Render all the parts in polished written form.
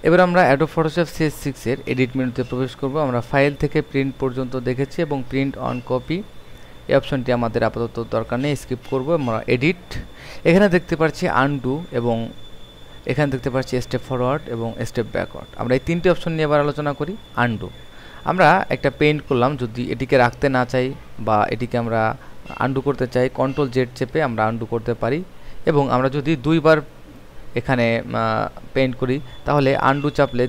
এবার আমরা Adobe Photoshop CS6 এর এডিট মেনুতে প্রবেশ করব। আমরা ফাইল থেকে প্রিন্ট পর্যন্ত দেখেছি এবং প্রিন্ট অন কপি এই অপশনটি আমাদের আপাতত দরকার নেই, স্কিপ করব। আমরা এডিট, এখানে দেখতে পাচ্ছি আনডু এবং এখানে দেখতে পাচ্ছি স্টেপ ফরওয়ার্ড এবং স্টেপ ব্যাকওয়ার্ড। আমরা এই তিনটি অপশন নিয়ে এবার আলোচনা করি। আনডু, আমরা একটা পেইন্ট করলাম, যদি এটিকে রাখতে না চাই বা এটিকে আমরা আনডু করতে চাই, কন্ট্রোল জেড চেপে আমরা আনডু করতে পারি। এবং আমরা যদি দুইবার এখানে পেইন্ট করি তাহলে আনডু চাপলে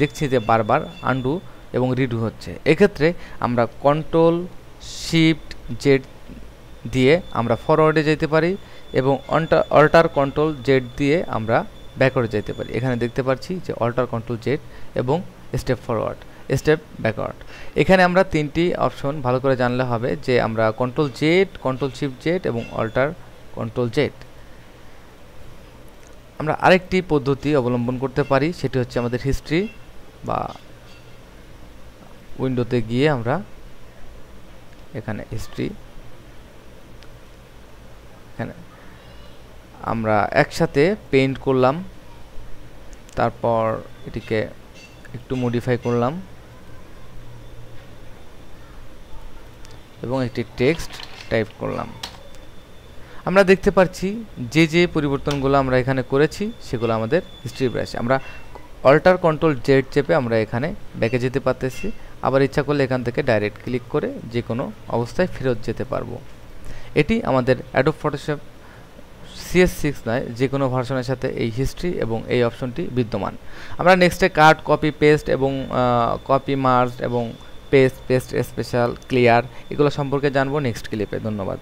দেখছি যে বারবার আনডু এবং রিডু হচ্ছে। এক্ষেত্রে আমরা কন্ট্রোল শিফট জেড দিয়ে আমরা ফরওয়ার্ডে যেতে পারি এবং অল্টার কন্ট্রোল জেড দিয়ে আমরা ব্যাকওয়ার্ডে যেতে পারি। এখানে দেখতে পাচ্ছি যে অল্টার কন্ট্রোল জেড এবং স্টেপ ফরওয়ার্ড, স্টেপ ব্যাকওয়ার্ড। এখানে আমরা তিনটি অপশন ভালো করে জানলে হবে যে আমরা control Z, control shift Z এবং অল্টার কন্ট্রোল জেড। আমরা আরেকটি পদ্ধতি অবলম্বন করতে পারি, সেটি হচ্ছে আমাদের হিস্ট্রি বা উইন্ডোতে গিয়ে আমরা এখানে হিস্ট্রি, এখানে আমরা একসাথে পেইন্ট করলাম, তারপর এটিকে একটু মডিফাই করলাম এবং একটি টেক্সট টাইপ করলাম। আমরা দেখতে পাচ্ছি যে যে পরিবর্তনগুলো আমরা এখানে করেছি সেগুলো আমাদের হিস্ট্রি ব্রাশে। আমরা অল্টার কন্ট্রোল জেড চেপে আমরা এখানে ব্যাকে যেতে পারতেছি, আবার ইচ্ছা করলে এখান থেকে ডাইরেক্ট ক্লিক করে যে কোনো অবস্থায় ফেরত যেতে পারবো। এটি আমাদের অ্যাডোব ফটোশপ CS6 নয়, যে কোনো ভার্সনের সাথে এই হিস্ট্রি এবং এই অপশনটি বিদ্যমান। আমরা নেক্সটে কাট, কপি, পেস্ট এবং কপি, মার্জ এবং পেস্ট স্পেশাল, ক্লিয়ার এগুলো সম্পর্কে জানবো নেক্সট ক্লিপে। ধন্যবাদ।